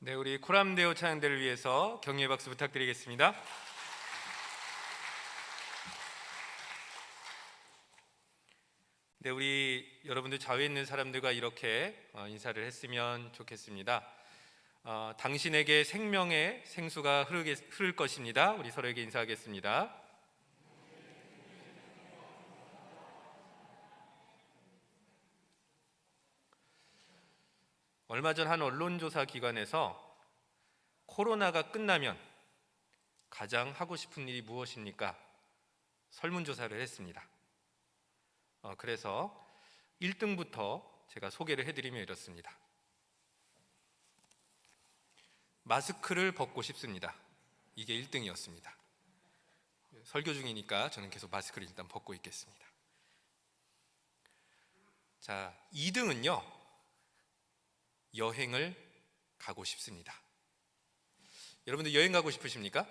네, 우리 코람데오 찬양대를 위해서 격려의 박수 부탁드리겠습니다. 네, 우리 여러분들 좌우에 있는 사람들과 이렇게 인사를 했으면 좋겠습니다. 당신에게 생명의 생수가 흐를 것입니다. 우리 서로에게 인사하겠습니다. 얼마 전 한 언론조사 기관에서 코로나가 끝나면 가장 하고 싶은 일이 무엇입니까? 설문조사를 했습니다. 그래서 1등부터 제가 소개를 해드리면 이렇습니다. 마스크를 벗고 싶습니다. 이게 1등이었습니다. 설교 중이니까 저는 계속 마스크를 일단 벗고 있겠습니다. 자, 2등은요, 여행을 가고 싶습니다. 여러분들 여행 가고 싶으십니까?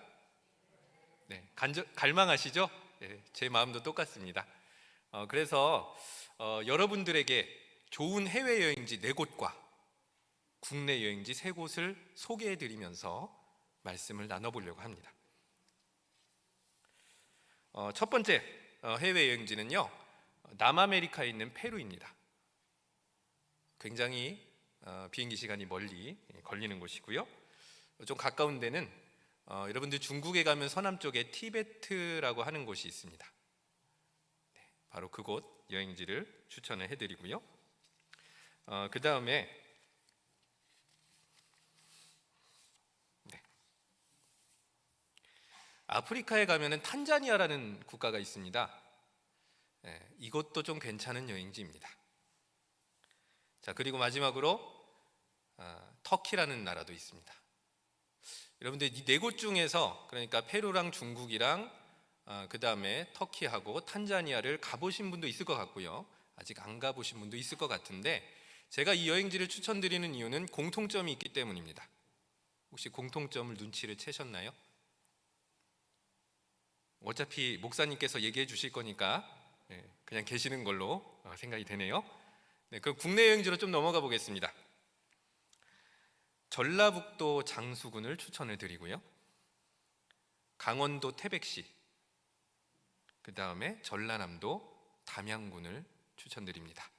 네, 갈망하시죠? 네, 제 마음도 똑같습니다. 그래서 여러분들에게 좋은 해외여행지 4곳과 국내 여행지 3곳을 소개해드리면서 말씀을 나눠보려고 합니다. 첫 번째 해외여행지는요, 남아메리카에 있는 페루입니다. 굉장히 비행기 시간이 멀리 걸리는 곳이고요. 좀 가까운 데는 여러분들 중국에 가면 서남쪽에 티베트라고 하는 곳이 있습니다. 네, 바로 그곳 여행지를 추천을 해드리고요. 그 다음에 아프리카에 가면은 탄자니아라는 국가가 있습니다. 네, 이것도 좀 괜찮은 여행지입니다. 자, 그리고 마지막으로 터키라는 나라도 있습니다. 여러분들 이 4곳 중에서, 그러니까 페루랑 중국이랑 그 다음에 터키하고 탄자니아를 가보신 분도 있을 것 같고요, 아직 안 가보신 분도 있을 것 같은데, 제가 이 여행지를 추천드리는 이유는 공통점이 있기 때문입니다. 혹시 공통점을 눈치를 채셨나요? 어차피 목사님께서 얘기해 주실 거니까 그냥 계시는 걸로 생각이 되네요. 네, 그럼 국내 여행지로 좀 넘어가 보겠습니다. 전라북도 장수군을 추천을 드리고요, 강원도 태백시, 그 다음에 전라남도 담양군을 추천드립니다.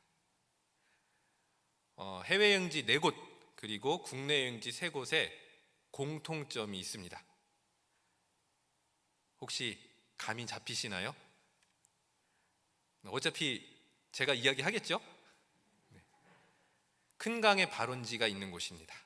해외여행지 4곳 그리고 국내 여행지 3곳에 공통점이 있습니다. 혹시 감이 잡히시나요? 어차피 제가 이야기하겠죠? 큰 강의 발원지가 있는 곳입니다.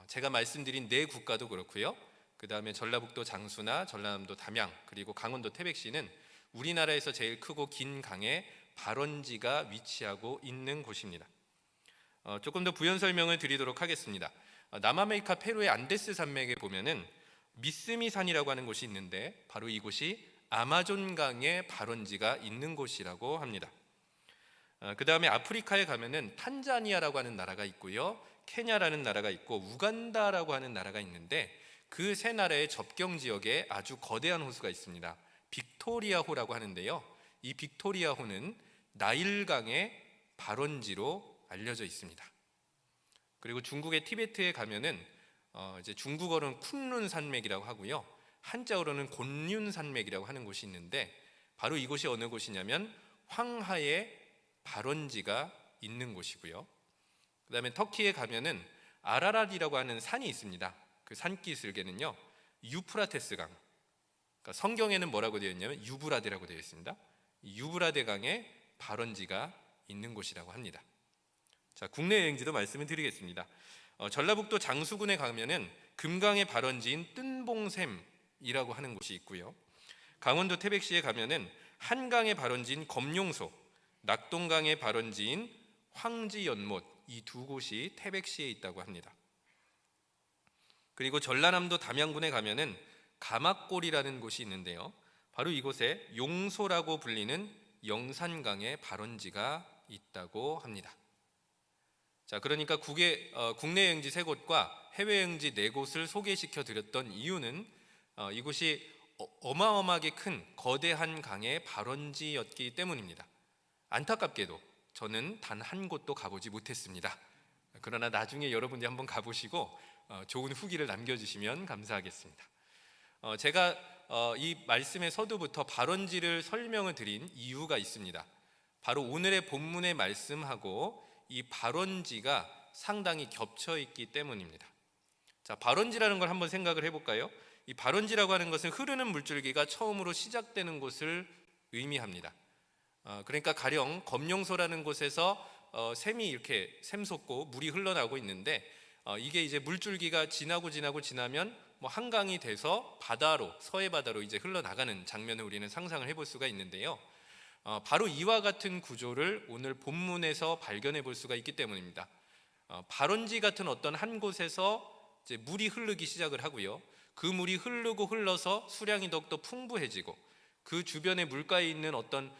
제가 말씀드린 4국가도 그렇고요, 그 다음에 전라북도 장수나 전라남도 담양 그리고 강원도 태백시는 우리나라에서 제일 크고 긴 강의 발원지가 위치하고 있는 곳입니다. 조금 더 부연 설명을 드리도록 하겠습니다. 남아메리카 페루의 안데스 산맥에 보면은 미스미산이라고 하는 곳이 있는데, 바로 이곳이 아마존강의 발원지가 있는 곳이라고 합니다. 그 다음에 아프리카에 가면은 탄자니아라고 하는 나라가 있고요, 케냐라는 나라가 있고 우간다라고 하는 나라가 있는데, 그 3나라의 접경 지역에 아주 거대한 호수가 있습니다. 빅토리아호라고 하는데요, 이 빅토리아호는 나일강의 발원지로 알려져 있습니다. 그리고 중국의 티베트에 가면은 이제 중국어로는 쿤룬 산맥이라고 하고요, 한자어로는 곤륜 산맥이라고 하는 곳이 있는데, 바로 이곳이 어느 곳이냐면 황하의 발원지가 있는 곳이고요. 그 다음에 터키에 가면은 아라랏이라고 하는 산이 있습니다. 그 산기슭에는요, 유프라테스 강, 그러니까 성경에는 뭐라고 되어 있냐면 유브라데라고 되어 있습니다. 유브라데 강의 발원지가 있는 곳이라고 합니다. 자, 국내 여행지도 말씀을 드리겠습니다. 전라북도 장수군에 가면은 금강의 발원지인 뜬봉샘이라고 하는 곳이 있고요, 강원도 태백시에 가면은 한강의 발원지인 검룡소, 낙동강의 발원지인 황지연못, 이 2곳이 태백시에 있다고 합니다. 그리고 전라남도 담양군에 가면은 가막골이라는 곳이 있는데요, 바로 이곳에 용소라고 불리는 영산강의 발원지가 있다고 합니다. 자, 그러니까 국내 여행지 3곳과 해외 여행지 4곳을 소개시켜 드렸던 이유는 이곳이 어마어마하게 큰 거대한 강의 발원지였기 때문입니다. 안타깝게도 저는 단 한 곳도 가보지 못했습니다. 그러나 나중에 여러분들이 한번 가보시고 좋은 후기를 남겨주시면 감사하겠습니다. 제가 이 말씀의 서두부터 발원지를 설명을 드린 이유가 있습니다. 바로 오늘의 본문의 말씀하고 이 발원지가 상당히 겹쳐 있기 때문입니다. 자, 발원지라는 걸 한번 생각을 해볼까요? 이 발원지라고 하는 것은 흐르는 물줄기가 처음으로 시작되는 곳을 의미합니다. 그러니까 가령 검룡소라는 곳에서 샘이 이렇게 샘솟고 물이 흘러나오고 있는데 이게 이제 물줄기가 지나면 뭐 한강이 돼서 바다로, 서해 바다로 이제 흘러나가는 장면을 우리는 상상을 해볼 수가 있는데요. 바로 이와 같은 구조를 오늘 본문에서 발견해 볼 수가 있기 때문입니다. 발원지 같은 어떤 한 곳에서 이제 물이 흐르기 시작을 하고요. 그 물이 흐르고 흘러서 수량이 더욱더 풍부해지고 그 주변에 물가에 있는 어떤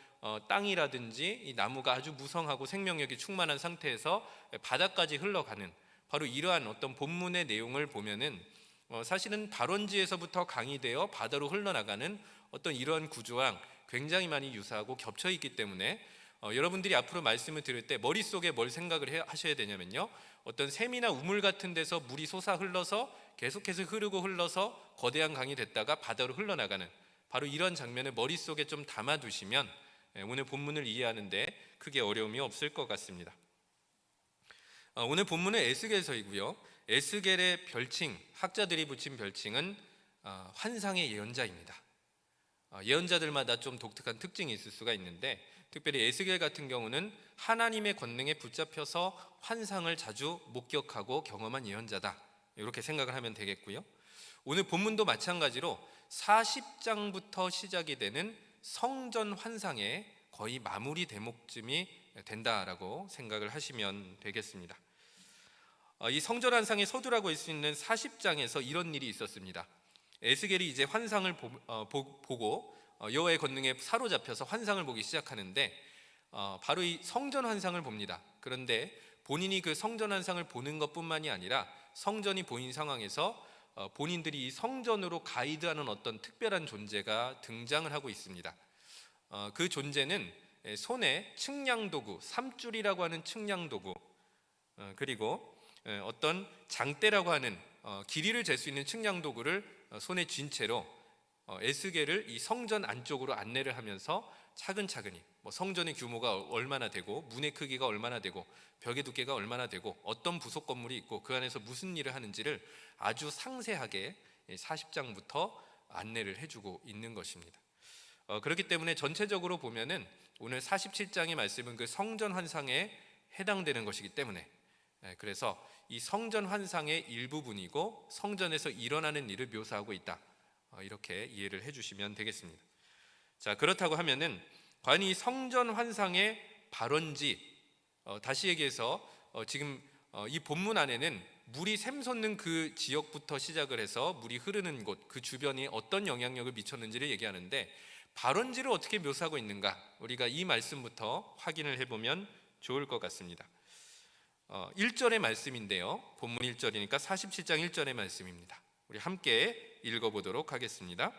땅이라든지 이 나무가 아주 무성하고 생명력이 충만한 상태에서 바다까지 흘러가는 바로 이러한 어떤 본문의 내용을 보면은 사실은 발원지에서부터 강이 되어 바다로 흘러나가는 어떤 이러한 구조랑 굉장히 많이 유사하고 겹쳐 있기 때문에 여러분들이 앞으로 말씀을 들을 때 머릿속에 뭘 생각을 하셔야 되냐면요, 어떤 샘이나 우물 같은 데서 물이 솟아 흘러서 계속해서 흐르고 흘러서 거대한 강이 됐다가 바다로 흘러나가는 바로 이런 장면을 머릿속에 좀 담아두시면 오늘 본문을 이해하는데 크게 어려움이 없을 것 같습니다. 오늘 본문은 에스겔서이고요. 에스겔의 별칭, 학자들이 붙인 별칭은 환상의 예언자입니다. 예언자들마다 좀 독특한 특징이 있을 수가 있는데 특별히 에스겔 같은 경우는 하나님의 권능에 붙잡혀서 환상을 자주 목격하고 경험한 예언자다, 이렇게 생각을 하면 되겠고요. 오늘 본문도 마찬가지로 40장부터 시작이 되는 성전 환상의 거의 마무리 대목쯤이 된다라고 생각을 하시면 되겠습니다. 이 성전 환상의 서두라고 할 수 있는 40장에서 이런 일이 있었습니다. 에스겔이 이제 환상을 보고 여호와의 권능에 사로잡혀서 환상을 보기 시작하는데 바로 이 성전 환상을 봅니다. 그런데 본인이 그 성전 환상을 보는 것뿐만이 아니라 성전이 보인 상황에서 본인들이 이 성전으로 가이드하는 어떤 특별한 존재가 등장을 하고 있습니다. 그 존재는 손에 측량도구, 삼줄이라고 하는 측량도구, 그리고 어떤 장대라고 하는 길이를 잴 수 있는 측량도구를 손에 쥔 채로 에스겔을 이 성전 안쪽으로 안내를 하면서 차근차근히 뭐 성전의 규모가 얼마나 되고 문의 크기가 얼마나 되고 벽의 두께가 얼마나 되고 어떤 부속 건물이 있고 그 안에서 무슨 일을 하는지를 아주 상세하게 40장부터 안내를 해주고 있는 것입니다. 그렇기 때문에 전체적으로 보면은 오늘 47장의 말씀은 그 성전 환상에 해당되는 것이기 때문에 그래서 이 성전 환상의 일부분이고 성전에서 일어나는 일을 묘사하고 있다, 이렇게 이해를 해주시면 되겠습니다. 자, 그렇다고 하면은 과연 이 성전 환상의 발원지, 다시 얘기해서 지금 이 본문 안에는 물이 샘솟는 그 지역부터 시작을 해서 물이 흐르는 곳, 그 주변이 어떤 영향력을 미쳤는지를 얘기하는데 발원지를 어떻게 묘사하고 있는가, 우리가 이 말씀부터 확인을 해보면 좋을 것 같습니다. 1절의 말씀인데요, 본문 1절이니까 47장 1절의 말씀입니다. 우리 함께 읽어보도록 하겠습니다.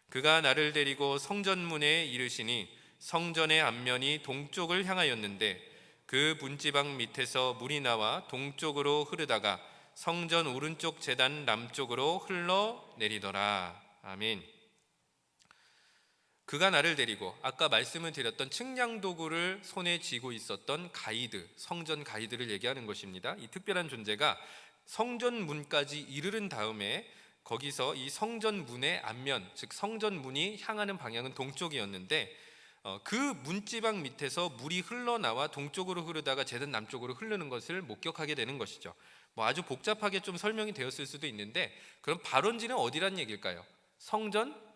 그가 나를 데리고 성전문에 이르시니 성전의 앞면이 동쪽을 향하였는데 그 문지방 밑에서 물이 나와 동쪽으로 흐르다가 성전 오른쪽 제단 남쪽으로 흘러내리더라. 아멘. 그가 나를 데리고, 아까 말씀을 드렸던 측량도구를 손에 쥐고 있었던 가이드, 성전 가이드를 얘기하는 것입니다. 이 특별한 존재가 성전 문까지 이르른 다음에 거기서 이 성전 문의 앞면, 즉 성전 문이 향하는 방향은 동쪽이었는데 그 문지방 밑에서 물이 흘러나와 동쪽으로 흐르다가 제단 남쪽으로 흐르는 것을 목격하게 되는 것이죠. 뭐 아주 복잡하게 좀 설명이 되었을 수도 있는데 그럼 발원지는 어디란 얘기일까요? 성전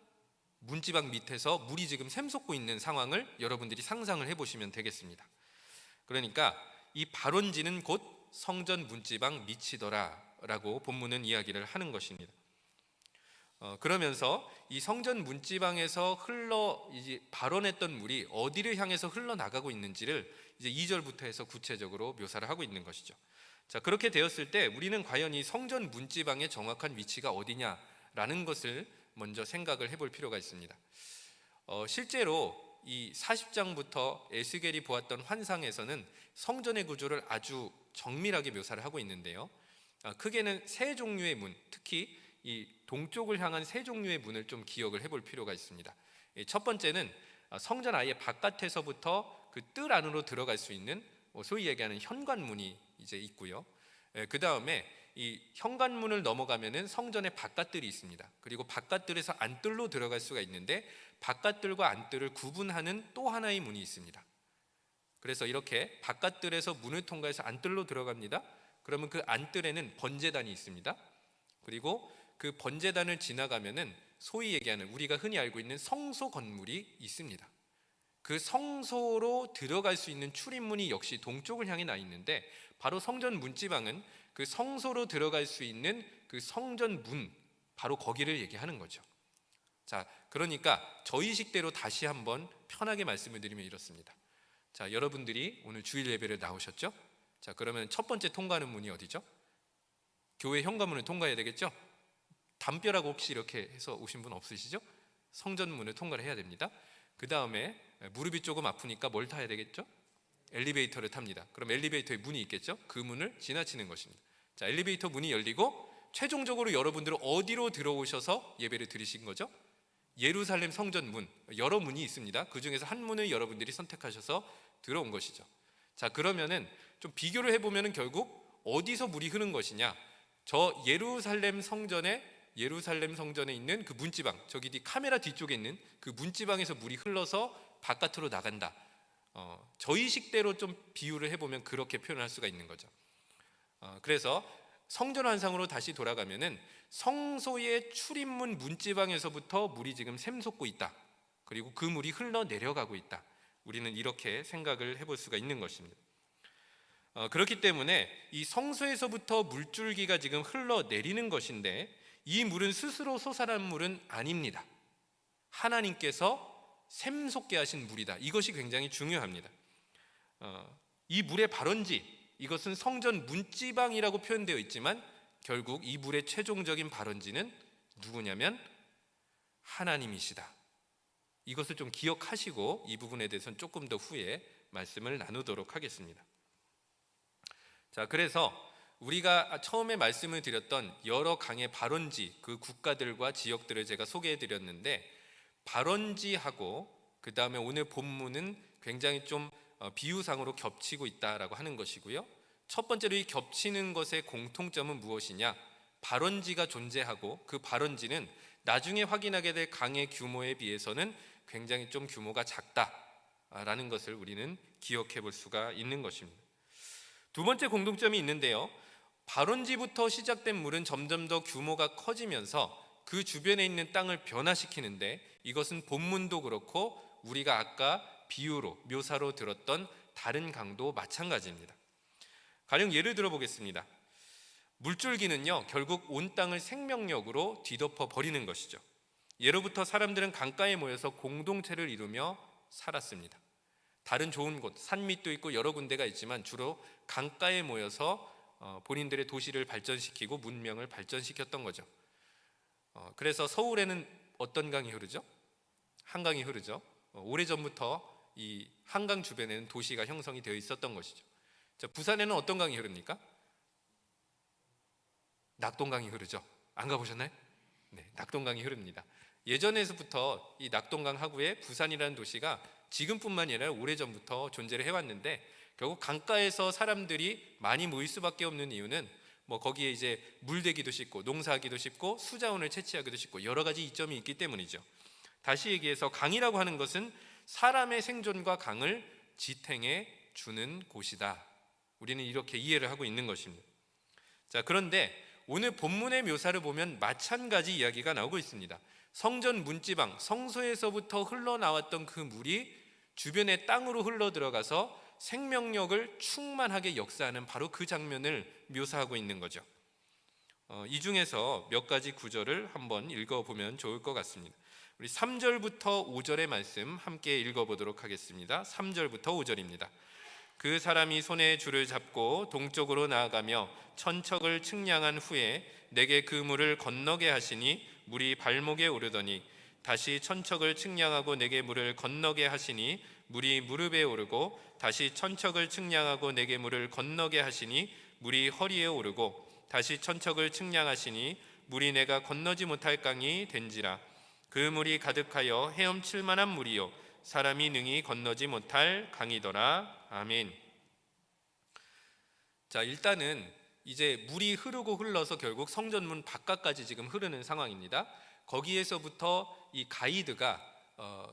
문지방 밑에서 물이 지금 샘솟고 있는 상황을 여러분들이 상상을 해보시면 되겠습니다. 그러니까 이 발원지는 곧 성전 문지방 밑이더라 라고 본문은 이야기를 하는 것입니다. 그러면서 이 성전 문지방에서 이제 발원했던 물이 어디를 향해서 흘러나가고 있는지를 이제 2절부터 해서 구체적으로 묘사를 하고 있는 것이죠. 자, 그렇게 되었을 때 우리는 과연 이 성전 문지방의 정확한 위치가 어디냐라는 것을 먼저 생각을 해볼 필요가 있습니다. 실제로 이 40장부터 에스겔이 보았던 환상에서는 성전의 구조를 아주 정밀하게 묘사를 하고 있는데요. 크게는 세 종류의 문, 특히 이 동쪽을 향한 세 종류의 문을 좀 기억을 해볼 필요가 있습니다. 첫 번째는 성전 아예 바깥에서부터 그 뜰 안으로 들어갈 수 있는 소위 얘기하는 현관문이 이제 있고요. 그 다음에 이 현관문을 넘어가면은 성전의 바깥뜰이 있습니다. 그리고 바깥뜰에서 안뜰로 들어갈 수가 있는데 바깥뜰과 안뜰을 구분하는 또 하나의 문이 있습니다. 그래서 이렇게 바깥뜰에서 문을 통과해서 안뜰로 들어갑니다. 그러면 그 안뜰에는 번제단이 있습니다. 그리고 그 번제단을 지나가면은 소위 얘기하는 우리가 흔히 알고 있는 성소 건물이 있습니다. 그 성소로 들어갈 수 있는 출입문이 역시 동쪽을 향해 나 있는데 바로 성전 문지방은 그 성소로 들어갈 수 있는 그 성전 문, 바로 거기를 얘기하는 거죠. 자, 그러니까 저희식대로 다시 한번 편하게 말씀을 드리면 이렇습니다. 자, 여러분들이 오늘 주일 예배를 나오셨죠? 자, 그러면 첫 번째 통과하는 문이 어디죠? 교회 현관문을 통과해야 되겠죠? 담벼락 혹시 이렇게 해서 오신 분 없으시죠? 성전문을 통과를 해야 됩니다. 그 다음에 무릎이 조금 아프니까 뭘 타야 되겠죠? 엘리베이터를 탑니다. 그럼 엘리베이터에 문이 있겠죠? 그 문을 지나치는 것입니다. 자, 엘리베이터 문이 열리고 최종적으로 여러분들은 어디로 들어오셔서 예배를 드리신 거죠? 예루살렘 성전 문, 여러 문이 있습니다. 그 중에서 한 문을 여러분들이 선택하셔서 들어온 것이죠. 자, 그러면은 좀 비교를 해보면은 결국 어디서 물이 흐른 것이냐? 저 예루살렘 성전에 있는 그 문지방, 저기 뒤 카메라 뒤쪽에 있는 그 문지방에서 물이 흘러서 바깥으로 나간다. 저희 식대로 좀 비유를 해보면 그렇게 표현할 수가 있는 거죠. 그래서 성전 환상으로 다시 돌아가면은 성소의 출입문 문지방에서부터 물이 지금 샘솟고 있다. 그리고 그 물이 흘러 내려가고 있다. 우리는 이렇게 생각을 해볼 수가 있는 것입니다. 그렇기 때문에 이 성소에서부터 물줄기가 지금 흘러내리는 것인데 이 물은 스스로 솟아난 물은 아닙니다. 하나님께서 샘솟게 하신 물이다. 이것이 굉장히 중요합니다. 이 물의 발원지, 이것은 성전 문지방이라고 표현되어 있지만 결국 이 물의 최종적인 발원지는 누구냐면 하나님이시다. 이것을 좀 기억하시고 이 부분에 대해서는 조금 더 후에 말씀을 나누도록 하겠습니다. 자, 그래서 우리가 처음에 말씀을 드렸던 여러 강의 발원지, 그 국가들과 지역들을 제가 소개해 드렸는데 발원지하고 그 다음에 오늘 본문은 굉장히 좀 비유상으로 겹치고 있다라고 하는 것이고요. 첫 번째로 이 겹치는 것의 공통점은 무엇이냐? 발원지가 존재하고 그 발원지는 나중에 확인하게 될 강의 규모에 비해서는 굉장히 좀 규모가 작다라는 것을 우리는 기억해 볼 수가 있는 것입니다. 두 번째 공통점이 있는데요. 발원지부터 시작된 물은 점점 더 규모가 커지면서 그 주변에 있는 땅을 변화시키는데 이것은 본문도 그렇고 우리가 아까 비유로 묘사로 들었던 다른 강도 마찬가지입니다. 가령 예를 들어 보겠습니다. 물줄기는요 결국 온 땅을 생명력으로 뒤덮어 버리는 것이죠. 예로부터 사람들은 강가에 모여서 공동체를 이루며 살았습니다. 다른 좋은 곳, 산밑도 있고 여러 군데가 있지만 주로 강가에 모여서 본인들의 도시를 발전시키고 문명을 발전시켰던 거죠. 그래서 서울에는 어떤 강이 흐르죠? 한강이 흐르죠. 오래전부터 이 한강 주변에는 도시가 형성이 되어 있었던 것이죠. 자, 부산에는 어떤 강이 흐릅니까? 낙동강이 흐르죠. 안 가보셨나요? 네, 낙동강이 흐릅니다. 예전에서부터 이 낙동강 하구에 부산이라는 도시가 지금뿐만이 아니라 오래전부터 존재를 해왔는데 결국 강가에서 사람들이 많이 모일 수밖에 없는 이유는 뭐 거기에 이제 물대기도 쉽고 농사하기도 쉽고 수자원을 채취하기도 쉽고 여러 가지 이점이 있기 때문이죠. 다시 얘기해서 강이라고 하는 것은 사람의 생존과 강을 지탱해 주는 곳이다. 우리는 이렇게 이해를 하고 있는 것입니다. 자, 그런데 오늘 본문의 묘사를 보면 마찬가지 이야기가 나오고 있습니다. 성전 문지방, 성소에서부터 흘러나왔던 그 물이 주변의 땅으로 흘러 들어가서 생명력을 충만하게 역사하는 바로 그 장면을 묘사하고 있는 거죠. 이 중에서 몇 가지 구절을 한번 읽어보면 좋을 것 같습니다. 우리 3절부터 5절의 말씀 함께 읽어보도록 하겠습니다. 3절부터 5절입니다. 그 사람이 손에 줄을 잡고 동쪽으로 나아가며 천척을 측량한 후에 내게 그 물을 건너게 하시니 물이 발목에 오르더니 다시 천척을 측량하고 내게 물을 건너게 하시니 물이 무릎에 오르고 다시 천척을 측량하고 내게 물을 건너게 하시니 물이 허리에 오르고 다시 천척을 측량하시니 물이 내가 건너지 못할 강이 된지라. 그 물이 가득하여 헤엄칠 만한 물이요 사람이 능히 건너지 못할 강이더라. 아멘. 자, 일단은 이제 물이 흐르고 흘러서 결국 성전문 바깥까지 지금 흐르는 상황입니다. 거기에서부터 이 가이드가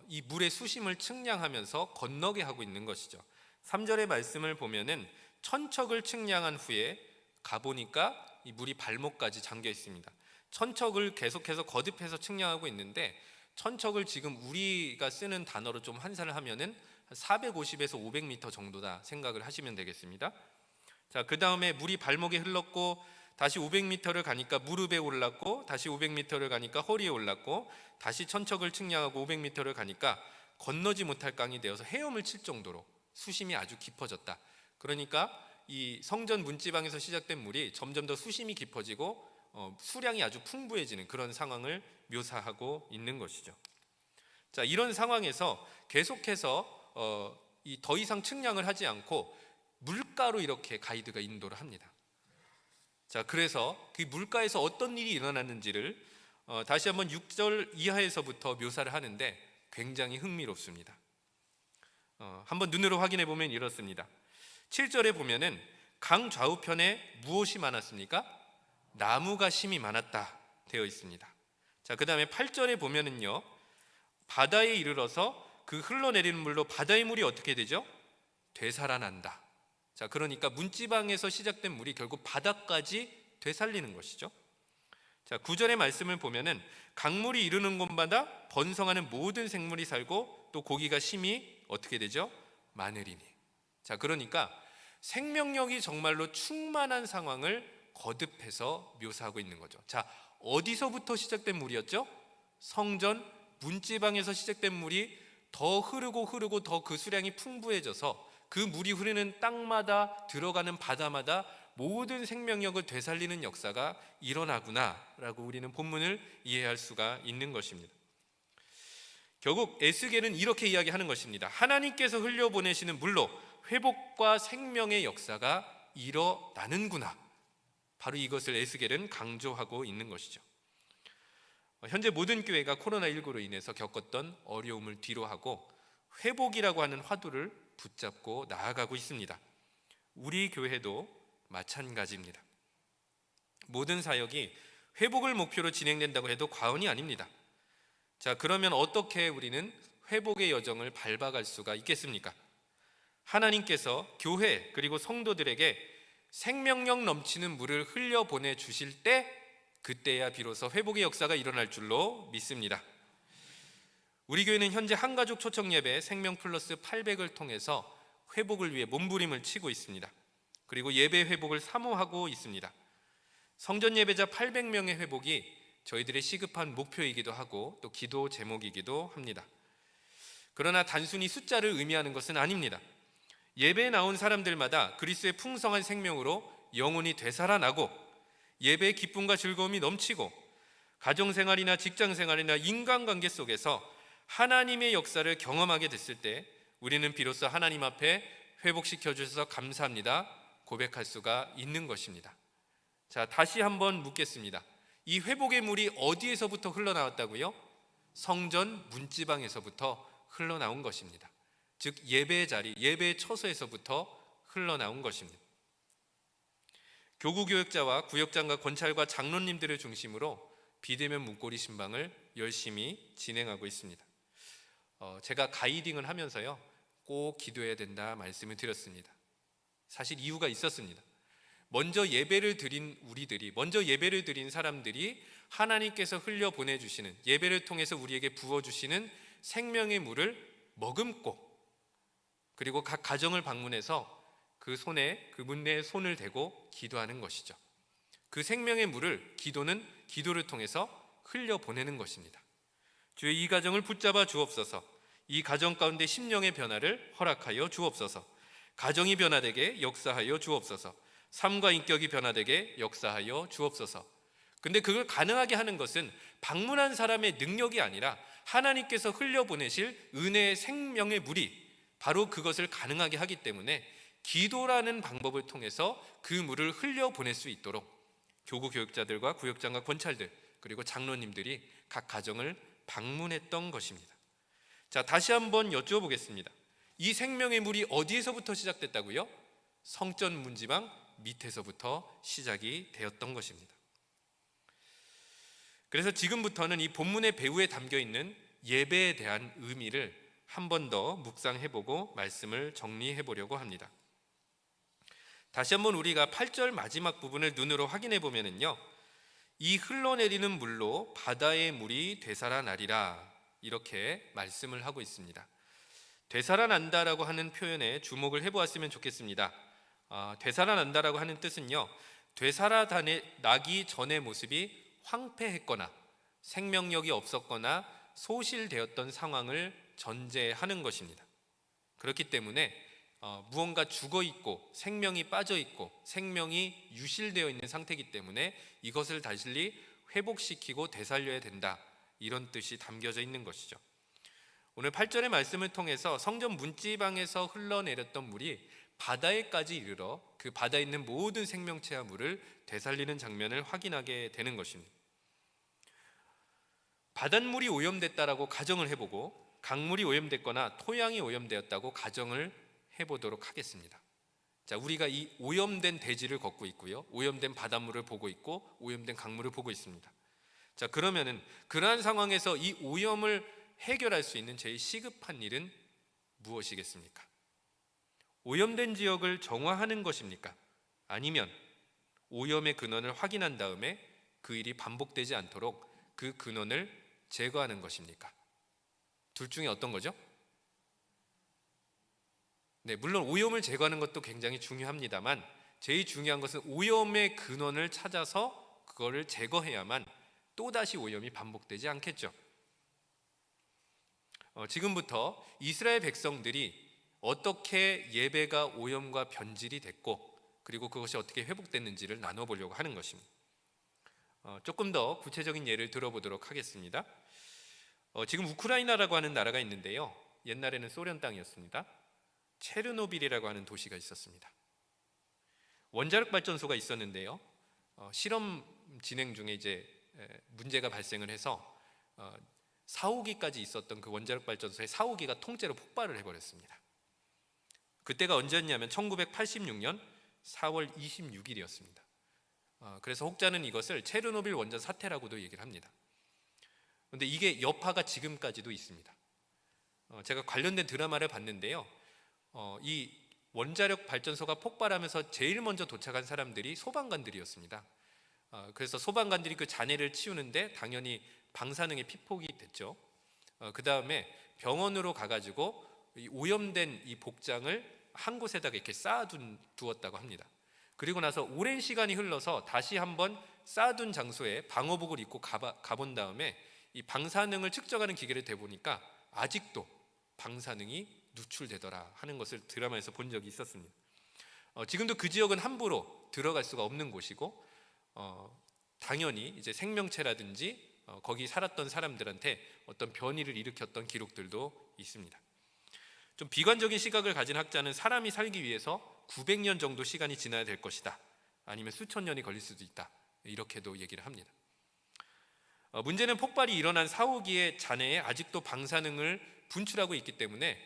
이 물의 수심을 측량하면서 건너게 하고 있는 것이죠. 3절의 말씀을 보면은 천척을 측량한 후에 가보니까 이 물이 발목까지 잠겨 있습니다. 천척을 계속해서 거듭해서 측량하고 있는데, 천척을 지금 우리가 쓰는 단어로 좀 환산을 하면은 450에서 500m 정도다 생각을 하시면 되겠습니다. 자, 그 다음에 물이 발목에 흘렀고 다시 500m를 가니까 무릎에 올랐고 다시 500m를 가니까 허리에 올랐고 다시 천척을 측량하고 500m를 가니까 건너지 못할 강이 되어서 헤엄을 칠 정도로 수심이 아주 깊어졌다. 그러니까 이 성전 문지방에서 시작된 물이 점점 더 수심이 깊어지고 수량이 아주 풍부해지는 그런 상황을 묘사하고 있는 것이죠. 자, 이런 상황에서 계속해서 더 이상 측량을 하지 않고 물가로 이렇게 가이드가 인도를 합니다. 자, 그래서 그 물가에서 어떤 일이 일어났는지를 다시 한번 6절 이하에서부터 묘사를 하는데 굉장히 흥미롭습니다. 한번 눈으로 확인해 보면 이렇습니다. 7절에 보면은 강 좌우편에 무엇이 많았습니까? 나무가 심이 많았다 되어 있습니다. 자, 그 다음에 8절에 보면은요, 바다에 이르러서 그 흘러내리는 물로 바다의 물이 어떻게 되죠? 되살아난다. 자, 그러니까 문지방에서 시작된 물이 결국 바다까지 되살리는 것이죠. 자, 9절의 말씀을 보면은 강물이 이르는 곳마다 번성하는 모든 생물이 살고 또 고기가 심히 어떻게 되죠? 많으리니. 자, 그러니까 생명력이 정말로 충만한 상황을 거듭해서 묘사하고 있는 거죠. 자, 어디서부터 시작된 물이었죠? 성전 문지방에서 시작된 물이 더 흐르고 더 그 수량이 풍부해져서 그 물이 흐르는 땅마다 들어가는 바다마다 모든 생명력을 되살리는 역사가 일어나구나라고 우리는 본문을 이해할 수가 있는 것입니다. 결국 에스겔은 이렇게 이야기하는 것입니다. 하나님께서 흘려보내시는 물로 회복과 생명의 역사가 일어나는구나. 바로 이것을 에스겔은 강조하고 있는 것이죠. 현재 모든 교회가 코로나19로 인해서 겪었던 어려움을 뒤로하고 회복이라고 하는 화두를 붙잡고 나아가고 있습니다. 우리 교회도 마찬가지입니다. 모든 사역이 회복을 목표로 진행된다고 해도 과언이 아닙니다. 자, 그러면 어떻게 우리는 회복의 여정을 밟아갈 수가 있겠습니까? 하나님께서 교회 그리고 성도들에게 생명력 넘치는 물을 흘려보내 주실 때, 그때야 비로소 회복의 역사가 일어날 줄로 믿습니다. 우리 교회는 현재 한가족 초청 예배 생명 플러스 800을 통해서 회복을 위해 몸부림을 치고 있습니다. 그리고 예배 회복을 사모하고 있습니다. 성전 예배자 800명의 회복이 저희들의 시급한 목표이기도 하고 또 기도 제목이기도 합니다. 그러나 단순히 숫자를 의미하는 것은 아닙니다. 예배에 나온 사람들마다 그리스도의 풍성한 생명으로 영혼이 되살아나고 예배의 기쁨과 즐거움이 넘치고 가정생활이나 직장생활이나 인간관계 속에서 하나님의 역사를 경험하게 됐을 때 우리는 비로소 하나님 앞에 회복시켜 주셔서 감사합니다 고백할 수가 있는 것입니다. 자, 다시 한번 묻겠습니다. 이 회복의 물이 어디에서부터 흘러나왔다고요? 성전 문지방에서부터 흘러나온 것입니다. 즉 예배의 자리, 예배의 처소에서부터 흘러나온 것입니다. 교구 교역자와 구역장과 권찰과 장로님들을 중심으로 비대면 문고리 신방을 열심히 진행하고 있습니다. 제가 가이딩을 하면서요, 꼭 기도해야 된다 말씀을 드렸습니다. 사실 이유가 있었습니다. 먼저 예배를 드린 우리들이, 먼저 예배를 드린 사람들이 하나님께서 흘려 보내주시는, 예배를 통해서 우리에게 부어주시는 생명의 물을 머금고, 그리고 각 가정을 방문해서 그 손에, 그 문대에 손을 대고 기도하는 것이죠. 그 생명의 물을, 기도는 기도를 통해서 흘려 보내는 것입니다. 주의 이 가정을 붙잡아 주옵소서. 이 가정 가운데 심령의 변화를 허락하여 주옵소서. 가정이 변화되게 역사하여 주옵소서. 삶과 인격이 변화되게 역사하여 주옵소서. 근데 그걸 가능하게 하는 것은 방문한 사람의 능력이 아니라 하나님께서 흘려보내실 은혜의 생명의 물이 바로 그것을 가능하게 하기 때문에 기도라는 방법을 통해서 그 물을 흘려보낼 수 있도록 교구 교육자들과 구역장과 권찰들 그리고 장로님들이 각 가정을 방문했던 것입니다. 자, 다시 한번 여쭈어보겠습니다. 이 생명의 물이 어디에서부터 시작됐다고요? 성전 문지방 밑에서부터 시작이 되었던 것입니다. 그래서 지금부터는 이 본문의 배후에 담겨있는 예배에 대한 의미를 한 번 더 묵상해보고 말씀을 정리해보려고 합니다. 다시 한번 우리가 8절 마지막 부분을 눈으로 확인해보면요, 이 흘러내리는 물로 바다의 물이 되살아나리라 이렇게 말씀을 하고 있습니다. 되살아난다라고 하는 표현에 주목을 해보았으면 좋겠습니다. 되살아난다라고 하는 뜻은요, 되살아나기 전의 모습이 황폐했거나 생명력이 없었거나 소실되었던 상황을 전제하는 것입니다. 그렇기 때문에 무언가 죽어있고 생명이 빠져있고 생명이 유실되어 있는 상태이기 때문에 이것을 다시 회복시키고 되살려야 된다, 이런 뜻이 담겨져 있는 것이죠. 오늘 8절의 말씀을 통해서 성전 문지방에서 흘러내렸던 물이 바다에까지 이르러 그 바다에 있는 모든 생명체와 물을 되살리는 장면을 확인하게 되는 것입니다. 바닷물이 오염됐다라고 가정을 해보고 강물이 오염됐거나 토양이 오염되었다고 가정을 해보도록 하겠습니다. 자, 우리가 이 오염된 대지를 걷고 있고요, 오염된 바닷물을 보고 있고 오염된 강물을 보고 있습니다. 자, 그러면은 그러한 상황에서 이 오염을 해결할 수 있는 제일 시급한 일은 무엇이겠습니까? 오염된 지역을 정화하는 것입니까? 아니면 오염의 근원을 확인한 다음에 그 일이 반복되지 않도록 그 근원을 제거하는 것입니까? 둘 중에 어떤 거죠? 네, 물론 오염을 제거하는 것도 굉장히 중요합니다만 제일 중요한 것은 오염의 근원을 찾아서 그거를 제거해야만 또다시 오염이 반복되지 않겠죠. 지금부터 이스라엘 백성들이 어떻게 예배가 오염과 변질이 됐고 그리고 그것이 어떻게 회복됐는지를 나눠보려고 하는 것입니다. 조금 더 구체적인 예를 들어보도록 하겠습니다. 지금 우크라이나라고 하는 나라가 있는데요, 옛날에는 소련 땅이었습니다. 체르노빌이라고 하는 도시가 있었습니다. 원자력 발전소가 있었는데요, 실험 진행 중에 이제 문제가 발생을 해서 4호기까지 있었던 그 원자력 발전소의 4호기가 통째로 폭발을 해버렸습니다. 그때가 언제였냐면 1986년 4월 26일이었습니다. 그래서 혹자는 이것을 체르노빌 원전 사태라고도 얘기를 합니다. 그런데 이게 여파가 지금까지도 있습니다. 제가 관련된 드라마를 봤는데요, 이 원자력 발전소가 폭발하면서 제일 먼저 도착한 사람들이 소방관들이었습니다. 그래서 소방관들이 그 잔해를 치우는데 당연히 방사능에 피폭이 됐죠. 그 다음에 병원으로 가가지고 이 오염된 이 복장을 한 곳에다가 이렇게 쌓아두었다고 합니다. 그리고 나서 오랜 시간이 흘러서 다시 한번 쌓아둔 장소에 방호복을 입고 가본 다음에 이 방사능을 측정하는 기계를 대보니까 아직도 방사능이 누출되더라 하는 것을 드라마에서 본 적이 있었습니다. 지금도 그 지역은 함부로 들어갈 수가 없는 곳이고 당연히 이제 생명체라든지 거기 살았던 사람들한테 어떤 변이를 일으켰던 기록들도 있습니다. 좀 비관적인 시각을 가진 학자는 사람이 살기 위해서 900년 정도 시간이 지나야 될 것이다, 아니면 수천 년이 걸릴 수도 있다, 이렇게도 얘기를 합니다. 문제는 폭발이 일어난 4호기의 잔해에 아직도 방사능을 분출하고 있기 때문에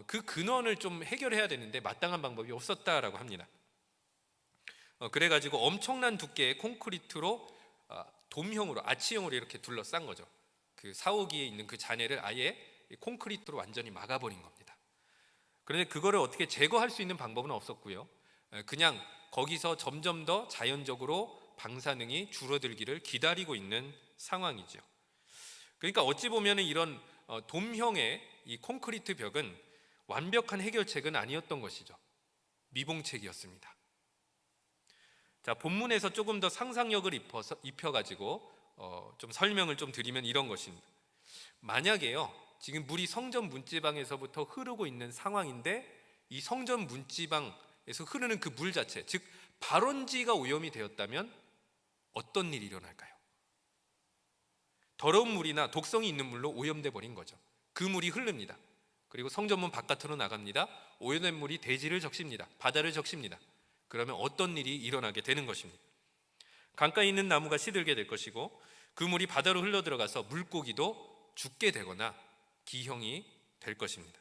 그 근원을 좀 해결해야 되는데 마땅한 방법이 없었다라고 합니다. 그래가지고 엄청난 두께의 콘크리트로 돔형으로, 아치형으로 이렇게 둘러싼 거죠. 그 4호기에 있는 그 잔해를 아예 콘크리트로 완전히 막아버린 겁니다. 그런데 그거를 어떻게 제거할 수 있는 방법은 없었고요, 그냥 거기서 점점 더 자연적으로 방사능이 줄어들기를 기다리고 있는 상황이죠. 그러니까 어찌 보면 이런 돔형의 이 콘크리트 벽은 완벽한 해결책은 아니었던 것이죠. 미봉책이었습니다. 자, 본문에서 조금 더 상상력을 입혀가지고 좀 설명을 좀 드리면 이런 것입니다. 만약에요, 지금 물이 성전 문지방에서부터 흐르고 있는 상황인데 이 성전 문지방에서 흐르는 그 물 자체, 즉 발원지가 오염이 되었다면 어떤 일이 일어날까요? 더러운 물이나 독성이 있는 물로 오염돼 버린 거죠. 그 물이 흐릅니다. 그리고 성전문 바깥으로 나갑니다. 오염된 물이 대지를 적십니다. 바다를 적십니다. 그러면 어떤 일이 일어나게 되는 것입니다. 강가에 있는 나무가 시들게 될 것이고 그 물이 바다로 흘러 들어가서 물고기도 죽게 되거나 기형이 될 것입니다.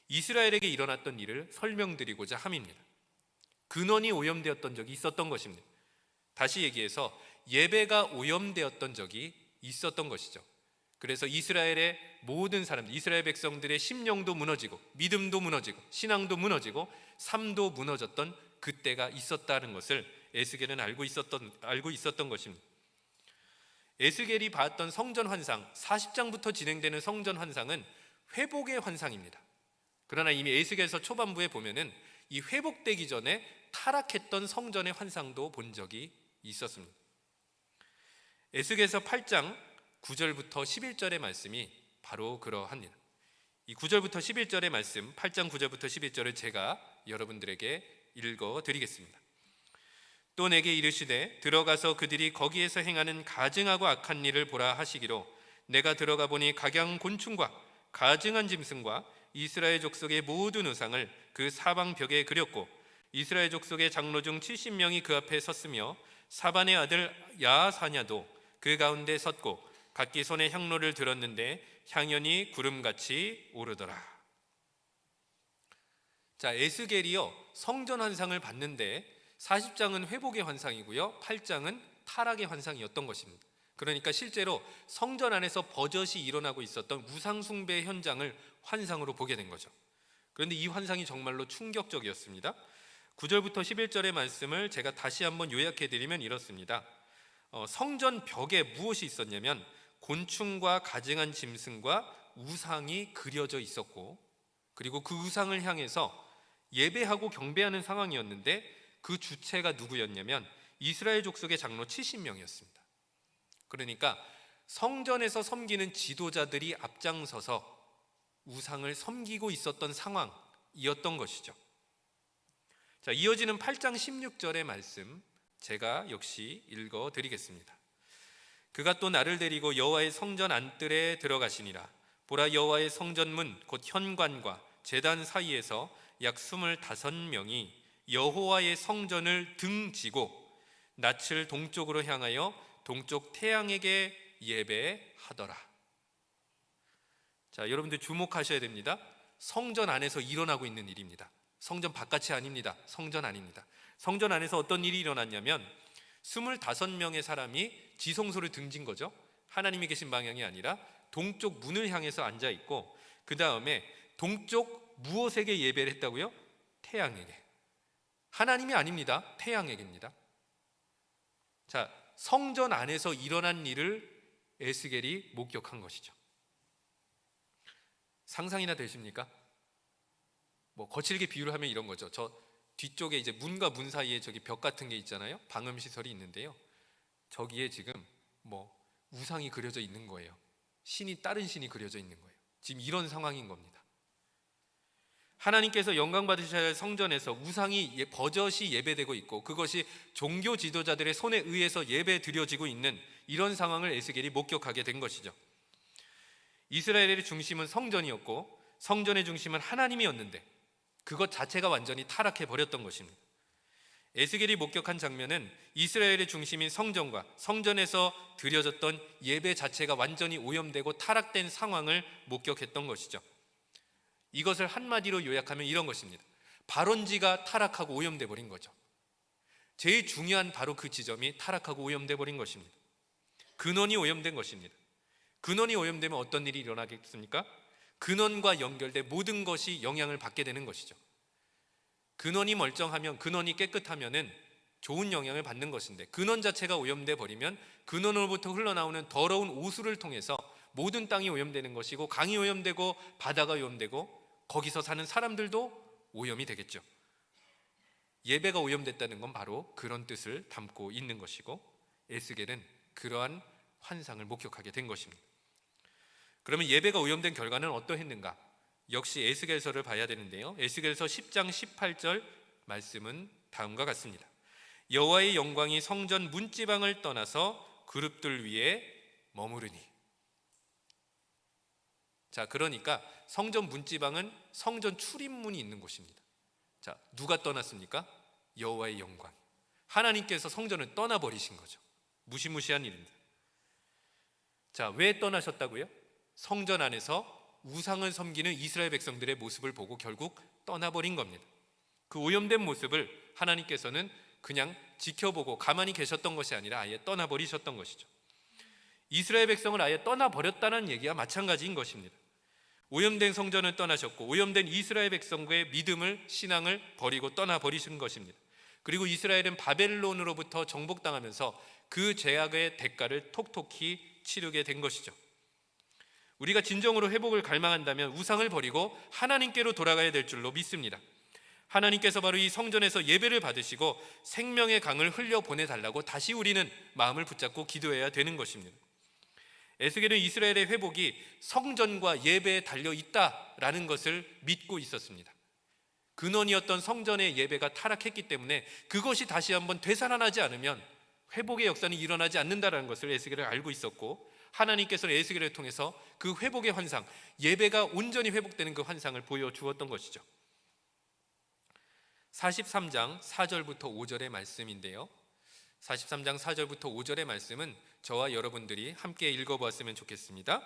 이스라엘에게 일어났던 일을 설명드리고자 함입니다. 근원이 오염되었던 적이 있었던 것입니다. 다시 얘기해서 예배가 오염되었던 적이 있었던 것이죠. 그래서 이스라엘의 모든 사람들, 이스라엘 백성들의 심령도 무너지고 믿음도 무너지고 신앙도 무너지고 삶도 무너졌던 그때가 있었다는 것을 에스겔은 알고 있었던 것입니다. 에스겔이 봤던 성전 환상, 40장부터 진행되는 성전 환상은 회복의 환상입니다. 그러나 이미 에스겔서 초반부에 보면은 이 회복되기 전에 타락했던 성전의 환상도 본 적이 있었습니다. 에스겔서 8장 9절부터 11절의 말씀이 바로 그러합니다. 이 9절부터 11절의 말씀, 8장 9절부터 11절을 제가 여러분들에게 읽어드리겠습니다. 또 내게 이르시되 들어가서 그들이 거기에서 행하는 가증하고 악한 일을 보라 하시기로 내가 들어가 보니 각양 곤충과 가증한 짐승과 이스라엘 족속의 모든 우상을 그 사방 벽에 그렸고 이스라엘 족속의 장로 중 70명이 그 앞에 섰으며 사반의 아들 야사냐도 그 가운데 섰고 각기 손에 향로를 들었는데 향연이 구름같이 오르더라. 자, 에스겔이요 성전 환상을 봤는데 40장은 회복의 환상이고요 8장은 타락의 환상이었던 것입니다. 그러니까 실제로 성전 안에서 버젓이 일어나고 있었던 우상 숭배 현장을 환상으로 보게 된 거죠. 그런데 이 환상이 정말로 충격적이었습니다. 9절부터 11절의 말씀을 제가 다시 한번 요약해드리면 이렇습니다. 성전 벽에 무엇이 있었냐면 곤충과 가증한 짐승과 우상이 그려져 있었고 그리고 그 우상을 향해서 예배하고 경배하는 상황이었는데 그 주체가 누구였냐면 이스라엘 족속의 장로 70명이었습니다. 그러니까 성전에서 섬기는 지도자들이 앞장서서 우상을 섬기고 있었던 상황이었던 것이죠. 자, 이어지는 8장 16절의 말씀 제가 역시 읽어드리겠습니다. 그가 또 나를 데리고 여호와의 성전 안뜰에 들어가시니라. 보라, 여호와의 성전문 곧 현관과 제단 사이에서 약 25명이 여호와의 성전을 등지고 낯을 동쪽으로 향하여 동쪽 태양에게 예배하더라. 자, 여러분들 주목하셔야 됩니다. 성전 안에서 일어나고 있는 일입니다. 성전 바깥이 아닙니다. 성전 안입니다. 성전 안에서 어떤 일이 일어났냐면 25명의 사람이 지성소를 등진 거죠. 하나님이 계신 방향이 아니라 동쪽 문을 향해서 앉아 있고 그 다음에 동쪽 무엇에게 예배를 했다고요? 태양에게. 하나님이 아닙니다. 태양에게입니다. 자, 성전 안에서 일어난 일을 에스겔이 목격한 것이죠. 상상이나 되십니까? 뭐 거칠게 비유를 하면 이런 거죠. 저 뒤쪽에 이제 문과 문 사이에 저기 벽 같은 게 있잖아요. 방음 시설이 있는데요. 저기에 지금 뭐 우상이 그려져 있는 거예요. 다른 신이 그려져 있는 거예요. 지금 이런 상황인 겁니다. 하나님께서 영광 받으셔야 할 성전에서 우상이 버젓이 예배되고 있고 그것이 종교 지도자들의 손에 의해서 예배 드려지고 있는 이런 상황을 에스겔이 목격하게 된 것이죠. 이스라엘의 중심은 성전이었고 성전의 중심은 하나님이었는데 그것 자체가 완전히 타락해 버렸던 것입니다. 에스겔이 목격한 장면은 이스라엘의 중심인 성전과 성전에서 드려졌던 예배 자체가 완전히 오염되고 타락된 상황을 목격했던 것이죠. 이것을 한마디로 요약하면 이런 것입니다. 발원지가 타락하고 오염돼 버린 거죠. 제일 중요한 바로 그 지점이 타락하고 오염돼 버린 것입니다. 근원이 오염된 것입니다. 근원이 오염되면 어떤 일이 일어나겠습니까? 근원과 연결된 모든 것이 영향을 받게 되는 것이죠. 근원이 멀쩡하면, 근원이 깨끗하면은 좋은 영향을 받는 것인데 근원 자체가 오염돼 버리면 근원으로부터 흘러나오는 더러운 오수를 통해서 모든 땅이 오염되는 것이고 강이 오염되고 바다가 오염되고 거기서 사는 사람들도 오염이 되겠죠. 예배가 오염됐다는 건 바로 그런 뜻을 담고 있는 것이고 에스겔은 그러한 환상을 목격하게 된 것입니다. 그러면 예배가 오염된 결과는 어떠했는가? 역시 에스겔서를 봐야 되는데요. 에스겔서 10장 18절 말씀은 다음과 같습니다. 여호와의 영광이 성전 문지방을 떠나서 그룹들 위에 머무르니. 자, 그러니까 성전 문지방은 성전 출입문이 있는 곳입니다. 자, 누가 떠났습니까? 여호와의 영광. 하나님께서 성전을 떠나버리신 거죠. 무시무시한 일입니다. 자, 왜 떠나셨다고요? 성전 안에서 우상을 섬기는 이스라엘 백성들의 모습을 보고 결국 떠나버린 겁니다. 그 오염된 모습을 하나님께서는 그냥 지켜보고 가만히 계셨던 것이 아니라 아예 떠나버리셨던 것이죠. 이스라엘 백성을 아예 떠나버렸다는 얘기와 마찬가지인 것입니다. 오염된 성전을 떠나셨고 오염된 이스라엘 백성의 믿음을, 신앙을 버리고 떠나버리신 것입니다. 그리고 이스라엘은 바벨론으로부터 정복당하면서 그 죄악의 대가를 톡톡히 치르게 된 것이죠. 우리가 진정으로 회복을 갈망한다면 우상을 버리고 하나님께로 돌아가야 될 줄로 믿습니다. 하나님께서 바로 이 성전에서 예배를 받으시고 생명의 강을 흘려 보내달라고 다시 우리는 마음을 붙잡고 기도해야 되는 것입니다. 에스겔은 이스라엘의 회복이 성전과 예배에 달려 있다라는 것을 믿고 있었습니다. 근원이었던 성전의 예배가 타락했기 때문에 그것이 다시 한번 되살아나지 않으면 회복의 역사는 일어나지 않는다는 것을 에스겔은 알고 있었고, 하나님께서는 에스겔을 통해서 그 회복의 환상, 예배가 온전히 회복되는 그 환상을 보여주었던 것이죠. 43장 4절부터 5절의 말씀인데요, 43장 4절부터 5절의 말씀은 저와 여러분들이 함께 읽어보았으면 좋겠습니다.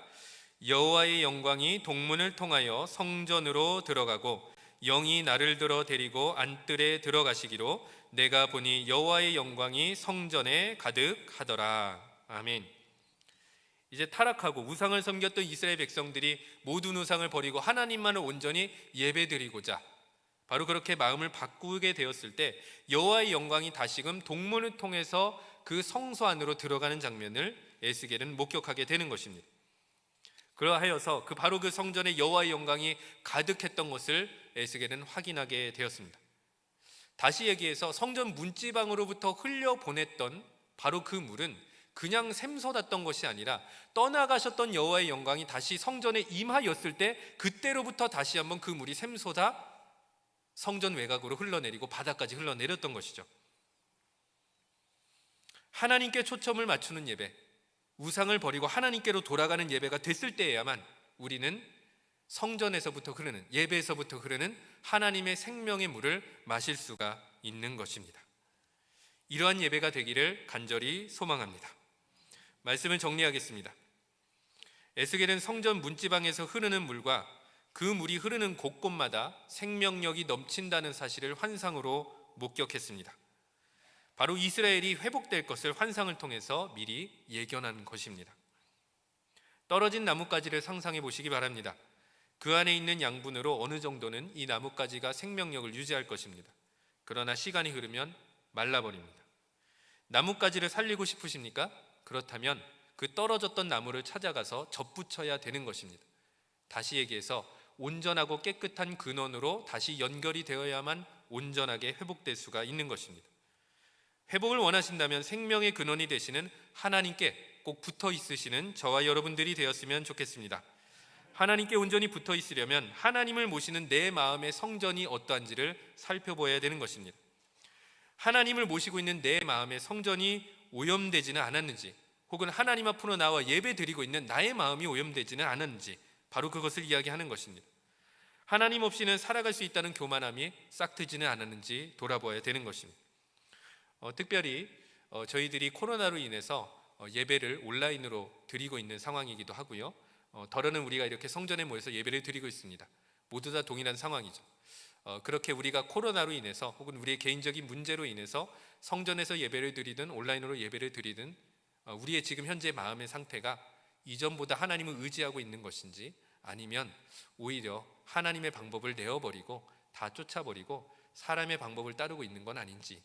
여호와의 영광이 동문을 통하여 성전으로 들어가고 영이 나를 들어 데리고 안뜰에 들어가시기로 내가 보니 여호와의 영광이 성전에 가득하더라. 아멘. 이제 타락하고 우상을 섬겼던 이스라엘 백성들이 모든 우상을 버리고 하나님만을 온전히 예배드리고자 바로 그렇게 마음을 바꾸게 되었을 때 여호와의 영광이 다시금 동문을 통해서 그 성소 안으로 들어가는 장면을 에스겔은 목격하게 되는 것입니다. 그러하여서 바로 그 성전에 여호와의 영광이 가득했던 것을 에스겔은 확인하게 되었습니다. 다시 얘기해서 성전 문지방으로부터 흘려보냈던 바로 그 물은 그냥 샘솟았던 것이 아니라 떠나가셨던 여호와의 영광이 다시 성전에 임하였을 때 그때로부터 다시 한번 그 물이 샘솟아 성전 외곽으로 흘러내리고 바다까지 흘러내렸던 것이죠. 하나님께 초점을 맞추는 예배, 우상을 버리고 하나님께로 돌아가는 예배가 됐을 때에야만 우리는 성전에서부터 흐르는, 예배에서부터 흐르는 하나님의 생명의 물을 마실 수가 있는 것입니다. 이러한 예배가 되기를 간절히 소망합니다. 말씀을 정리하겠습니다. 에스겔은 성전 문지방에서 흐르는 물과 그 물이 흐르는 곳곳마다 생명력이 넘친다는 사실을 환상으로 목격했습니다. 바로 이스라엘이 회복될 것을 환상을 통해서 미리 예견한 것입니다. 떨어진 나뭇가지를 상상해 보시기 바랍니다. 그 안에 있는 양분으로 어느 정도는 이 나뭇가지가 생명력을 유지할 것입니다. 그러나 시간이 흐르면 말라버립니다. 나뭇가지를 살리고 싶으십니까? 그렇다면 그 떨어졌던 나무를 찾아가서 접붙여야 되는 것입니다. 다시 얘기해서 온전하고 깨끗한 근원으로 다시 연결이 되어야만 온전하게 회복될 수가 있는 것입니다. 회복을 원하신다면 생명의 근원이 되시는 하나님께 꼭 붙어 있으시는 저와 여러분들이 되었으면 좋겠습니다. 하나님께 온전히 붙어 있으려면 하나님을 모시는 내 마음의 성전이 어떠한지를 살펴봐야 되는 것입니다. 하나님을 모시고 있는 내 마음의 성전이 오염되지는 않았는지, 혹은 하나님 앞으로 나와 예배 드리고 있는 나의 마음이 오염되지는 않았는지, 바로 그것을 이야기하는 것입니다. 하나님 없이는 살아갈 수 있다는 교만함이 싹트지는 않았는지 돌아봐야 되는 것입니다. 특별히 저희들이 코로나로 인해서 예배를 온라인으로 드리고 있는 상황이기도 하고요. 덜어는 우리가 이렇게 성전에 모여서 예배를 드리고 있습니다. 모두 다 동일한 상황이죠. 그렇게 우리가 코로나로 인해서 혹은 우리의 개인적인 문제로 인해서 성전에서 예배를 드리든 온라인으로 예배를 드리든 우리의 지금 현재 마음의 상태가 이전보다 하나님을 의지하고 있는 것인지, 아니면 오히려 하나님의 방법을 내어버리고 다 쫓아버리고 사람의 방법을 따르고 있는 건 아닌지,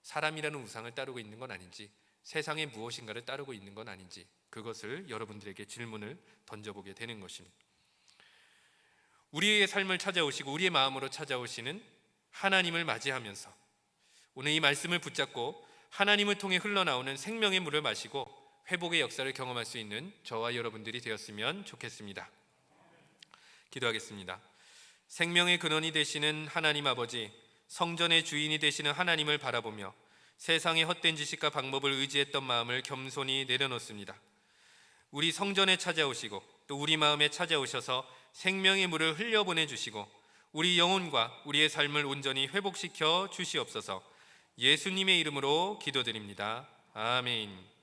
사람이라는 우상을 따르고 있는 건 아닌지, 세상의 무엇인가를 따르고 있는 건 아닌지, 그것을 여러분들에게 질문을 던져보게 되는 것입니다. 우리의 삶을 찾아오시고 우리의 마음으로 찾아오시는 하나님을 맞이하면서 오늘 이 말씀을 붙잡고 하나님을 통해 흘러나오는 생명의 물을 마시고 회복의 역사를 경험할 수 있는 저와 여러분들이 되었으면 좋겠습니다. 기도하겠습니다. 생명의 근원이 되시는 하나님 아버지, 성전의 주인이 되시는 하나님을 바라보며 세상의 헛된 지식과 방법을 의지했던 마음을 겸손히 내려놓습니다. 우리 성전에 찾아오시고 또 우리 마음에 찾아오셔서 생명의 물을 흘려보내 주시고 우리 영혼과 우리의 삶을 온전히 회복시켜 주시옵소서. 예수님의 이름으로 기도드립니다. 아멘.